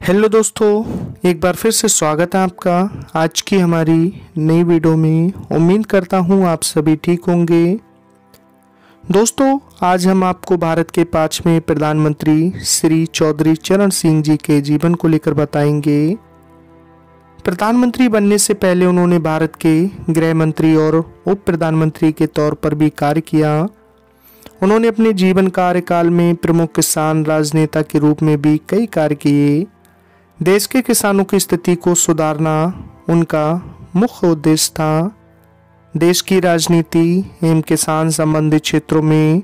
Hello दोस्तों, एक बार फिर से स्वागत है आपका आज की हमारी नई वीडियो में। उम्मीद करता हूँ आप सभी ठीक होंगे। दोस्तों, आज हम आपको भारत के 5वें प्रधानमंत्री श्री चौधरी चरण सिंह जी के जीवन को लेकर बताएंगे। प्रधानमंत्री बनने से पहले उन्होंने भारत के गृह मंत्री और उप प्रधानमंत्री के तौर पर भी कार्य किया। उन्होंने अपने जीवन कार्यकाल में प्रमुख किसान राजनेता के रूप में भी कई कार्य किए। देश के किसानों की स्थिति को सुधारना उनका मुख्य उद्देश्य था। देश की राजनीति एवं किसान संबंधित क्षेत्रों में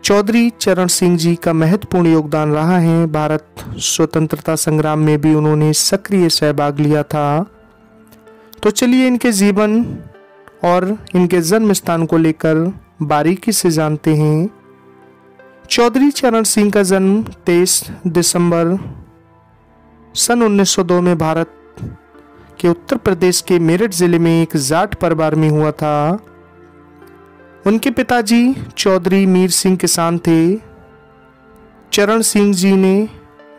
चौधरी चरण सिंह जी का महत्वपूर्ण योगदान रहा है। भारत स्वतंत्रता संग्राम में भी उन्होंने सक्रिय सहभाग लिया था। तो चलिए इनके जीवन और इनके जन्म स्थान को लेकर बारीकी से जानते हैं। चौधरी चरण सिंह का जन्म 23 दिसंबर सन 1902 में भारत के उत्तर प्रदेश के मेरठ जिले में एक जाट परिवार में हुआ था। उनके पिताजी चौधरी मीर सिंह किसान थे। चरण सिंह जी ने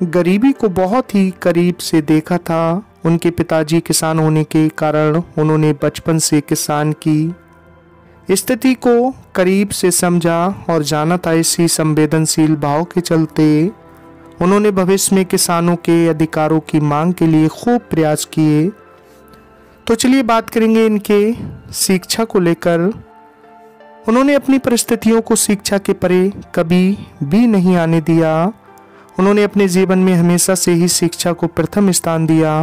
गरीबी को बहुत ही करीब से देखा था। उनके पिताजी किसान होने के कारण उन्होंने बचपन से किसान की स्थिति को करीब से समझा और जाना था। इसी संवेदनशील भाव के चलते उन्होंने भविष्य में किसानों के अधिकारों की मांग के लिए खूब प्रयास किए। तो चलिए बात करेंगे इनके शिक्षा को लेकर। उन्होंने अपनी परिस्थितियों को शिक्षा के परे कभी भी नहीं आने दिया। उन्होंने अपने जीवन में हमेशा से ही शिक्षा को प्रथम स्थान दिया।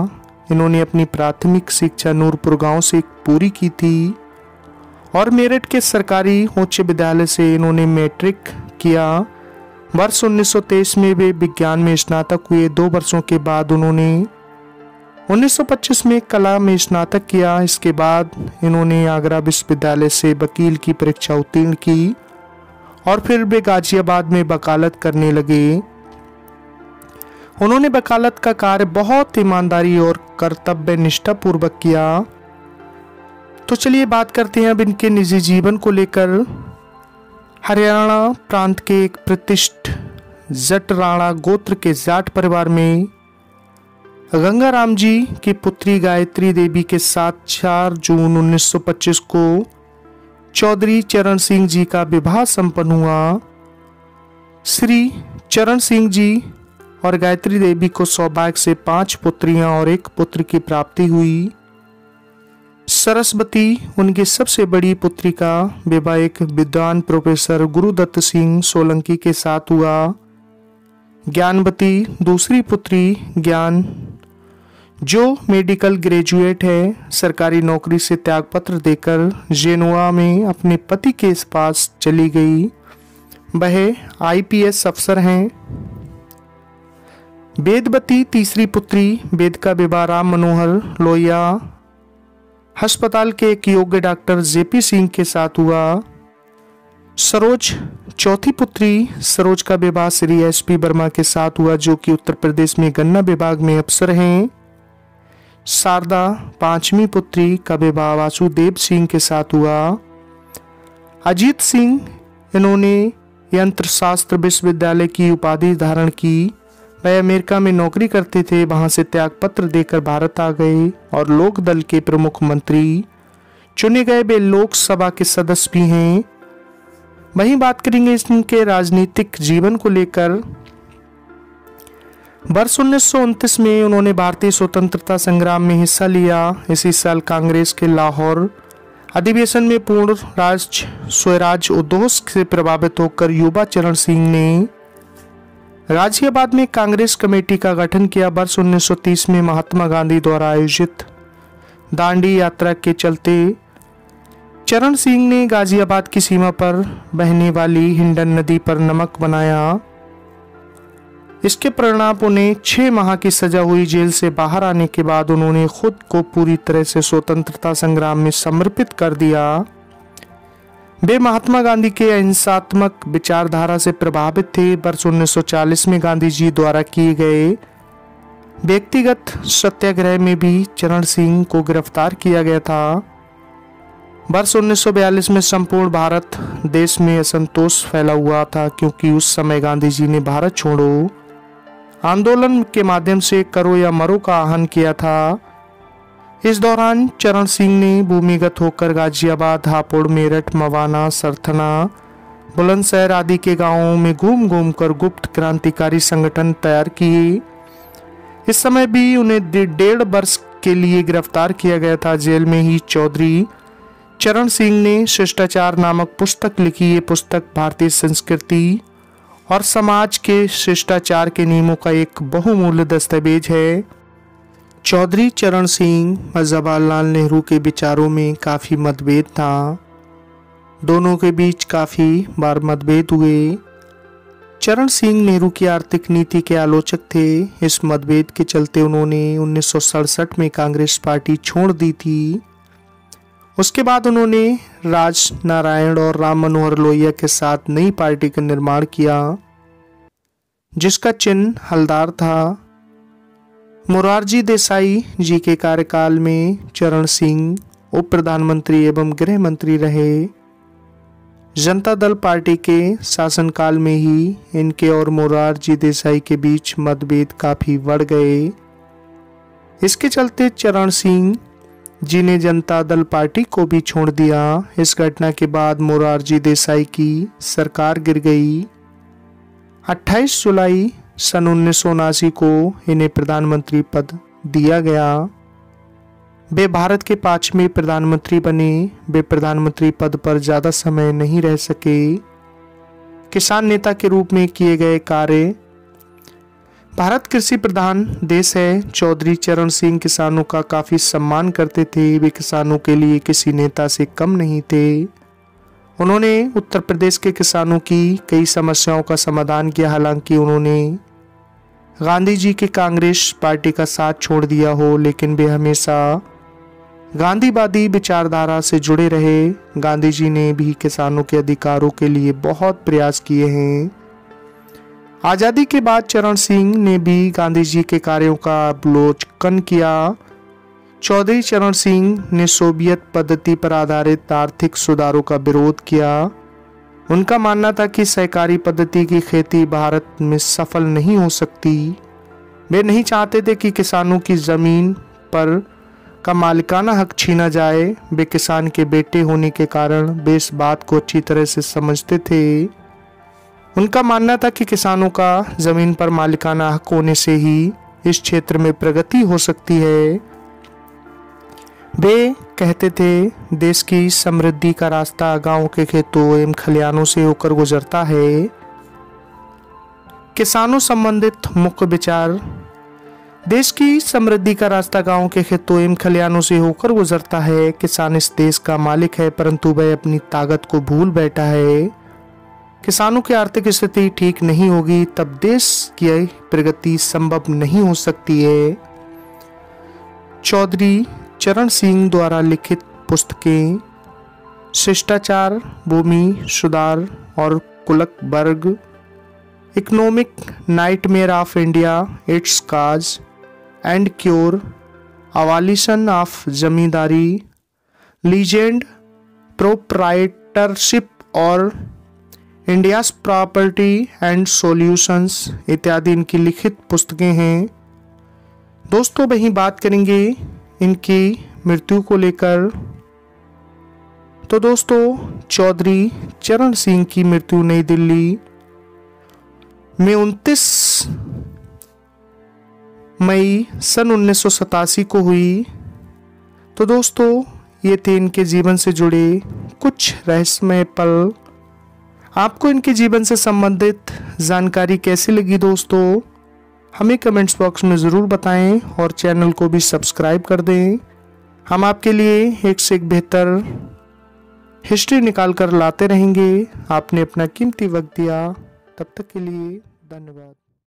इन्होंने अपनी प्राथमिक शिक्षा नूरपुर गांव से पूरी की थी और मेरठ के सरकारी उच्च विद्यालय से इन्होंने मैट्रिक किया। वर्ष 1923 में वे विज्ञान में स्नातक हुए। 2 वर्षों के बाद उन्होंने 1925 में कला में स्नातक किया। इसके बाद इन्होंने आगरा विश्वविद्यालय से वकील की परीक्षा उत्तीर्ण की और फिर वे गाजियाबाद में वकालत करने लगे। उन्होंने वकालत का कार्य बहुत ईमानदारी और कर्तव्य निष्ठा पूर्वक किया। तो चलिए बात करते हैं अब इनके निजी जीवन को लेकर। हरियाणा प्रांत के एक प्रतिष्ठित जट राणा गोत्र के जाट परिवार में गंगाराम जी की पुत्री गायत्री देवी के साथ 4 जून 1925 को चौधरी चरण सिंह जी का विवाह संपन्न हुआ। श्री चरण सिंह जी और गायत्री देवी को सौभाग्य से 5 पुत्रियां और 1 पुत्र की प्राप्ति हुई। सरस्वती उनकी सबसे बड़ी पुत्री का विवाह एक विद्वान प्रोफेसर गुरुदत्त सिंह सोलंकी के साथ हुआ। ज्ञानवती दूसरी पुत्री ज्ञान, जो मेडिकल ग्रेजुएट है, सरकारी नौकरी से त्यागपत्र देकर जेनुआ में अपने पति के पास चली गई। वह IPS अफसर हैं। वेदवती तीसरी पुत्री, वेद का विवाह राम मनोहर लोहिया अस्पताल के एक योग्य डॉक्टर JP सिंह के साथ हुआ। सरोज चौथी पुत्री, सरोज का विवाह श्री SP वर्मा के साथ हुआ, जो कि उत्तर प्रदेश में गन्ना विभाग में अफसर हैं। शारदा 5वीं पुत्री का विवाह वासुदेव सिंह के साथ हुआ। अजीत सिंह, इन्होंने यंत्र शास्त्र विश्वविद्यालय की उपाधि धारण की। वह अमेरिका में नौकरी करते थे। वहां से त्यागपत्र देकर भारत आ गए और लोक दल के प्रमुख मंत्री चुने गए। वे लोकसभा के सदस्य भी हैं। वहीं बात करेंगे इनके राजनीतिक जीवन को लेकर। वर्ष 1929 में उन्होंने भारतीय स्वतंत्रता संग्राम में हिस्सा लिया। इसी साल कांग्रेस के लाहौर अधिवेशन में पूर्ण राज्य स्वराज उद्घोष से प्रभावित होकर युवा चरण सिंह ने गाजियाबाद में कांग्रेस कमेटी का गठन किया। वर्ष 1930 में महात्मा गांधी द्वारा आयोजित दांडी यात्रा के चलते चरण सिंह ने गाजियाबाद की सीमा पर बहने वाली हिंडन नदी पर नमक बनाया। इसके परिणाम उन्हें 6 माह की सजा हुई। जेल से बाहर आने के बाद उन्होंने खुद को पूरी तरह से स्वतंत्रता संग्राम में समर्पित कर दिया। वे महात्मा गांधी के अहिंसात्मक विचारधारा से प्रभावित थे। वर्ष 1940 में गांधी जी द्वारा किए गए व्यक्तिगत सत्याग्रह में भी चरण सिंह को गिरफ्तार किया गया था। वर्ष 1942 में संपूर्ण भारत देश में असंतोष फैला हुआ था, क्योंकि उस समय गांधी जी ने भारत छोड़ो आंदोलन के माध्यम से करो या मरो का आह्वान किया था। इस दौरान चरण सिंह ने भूमिगत होकर गाजियाबाद, हापुड़, मेरठ, मवाना, सरथना, बुलंदशहर आदि के गांवों में घूम घूम कर गुप्त क्रांतिकारी संगठन तैयार किए। इस समय भी उन्हें 1.5 वर्ष के लिए गिरफ्तार किया गया था। जेल में ही चौधरी चरण सिंह ने शिष्टाचार नामक पुस्तक लिखी। ये पुस्तक भारतीय संस्कृति और समाज के शिष्टाचार के नियमों का एक बहुमूल्य दस्तावेज है। चौधरी चरण सिंह और जवाहरलाल नेहरू के विचारों में काफ़ी मतभेद था। दोनों के बीच काफ़ी बार मतभेद हुए। चरण सिंह नेहरू की आर्थिक नीति के आलोचक थे। इस मतभेद के चलते उन्होंने 1967 में कांग्रेस पार्टी छोड़ दी थी। उसके बाद उन्होंने राज नारायण और राम मनोहर लोहिया के साथ नई पार्टी का निर्माण किया, जिसका चिन्ह हलदार था। मोरारजी देसाई जी के कार्यकाल में चरण सिंह उप प्रधानमंत्री एवं गृह मंत्री रहे। जनता दल पार्टी के शासनकाल में ही इनके और मोरारजी देसाई के बीच मतभेद काफी बढ़ गए। इसके चलते चरण सिंह जी ने जनता दल पार्टी को भी छोड़ दिया। इस घटना के बाद मोरारजी देसाई की सरकार गिर गई। 28 जुलाई सन 1979 को इन्हें प्रधानमंत्री पद दिया गया। वे भारत के 5वें प्रधानमंत्री बने। वे प्रधानमंत्री पद पर ज़्यादा समय नहीं रह सके। किसान नेता के रूप में किए गए कार्य। भारत कृषि प्रधान देश है। चौधरी चरण सिंह किसानों का काफ़ी सम्मान करते थे। वे किसानों के लिए किसी नेता से कम नहीं थे। उन्होंने उत्तर प्रदेश के किसानों की कई समस्याओं का समाधान किया। हालांकि उन्होंने गांधी जी के कांग्रेस पार्टी का साथ छोड़ दिया हो, लेकिन वे हमेशा गांधीवादी विचारधारा से जुड़े रहे। गांधी जी ने भी किसानों के अधिकारों के लिए बहुत प्रयास किए हैं। आज़ादी के बाद चरण सिंह ने भी गांधी जी के कार्यों का अवलोकन किया। चौधरी चरण सिंह ने सोवियत पद्धति पर आधारित आर्थिक सुधारों का विरोध किया। उनका मानना था कि सहकारी पद्धति की खेती भारत में सफल नहीं हो सकती। वे नहीं चाहते थे कि किसानों की जमीन पर का मालिकाना हक छीना जाए। वे किसान के बेटे होने के कारण वे इस बात को अच्छी तरह से समझते थे। उनका मानना था कि किसानों का जमीन पर मालिकाना हक होने से ही इस क्षेत्र में प्रगति हो सकती है। वे कहते थे देश की समृद्धि का रास्ता गांव के खेतों एवं खलिहानों से होकर गुजरता है। किसानों संबंधित मुख्य विचार। देश की समृद्धि का रास्ता गांव के खेतों एवं खलिहानों से होकर गुजरता है। किसान इस देश का मालिक है, परंतु वह अपनी ताकत को भूल बैठा है। किसानों की आर्थिक स्थिति ठीक नहीं होगी तब देश की प्रगति संभव नहीं हो सकती है। चौधरी चरण सिंह द्वारा लिखित पुस्तकें शिष्टाचार, भूमि सुधार और कुलकबर्ग, economic nightmare of India, its cause and cure, abolition of zamindari, legend, proprietorship और इंडियाज प्रॉपर्टी एंड सॉल्यूशंस इत्यादि इनकी लिखित पुस्तकें हैं। दोस्तों वहीं बात करेंगे इनकी मृत्यु को लेकर। तो दोस्तों चौधरी चरण सिंह की मृत्यु नई दिल्ली में 29 मई सन 1987 को हुई। तो दोस्तों ये थे इनके जीवन से जुड़े कुछ रहस्यमय पल। आपको इनके जीवन से संबंधित जानकारी कैसी लगी दोस्तों, हमें कमेंट्स बॉक्स में ज़रूर बताएं और चैनल को भी सब्सक्राइब कर दें। हम आपके लिए एक से एक बेहतर हिस्ट्री निकाल कर लाते रहेंगे। आपने अपना कीमती वक्त दिया, तब तक के लिए धन्यवाद।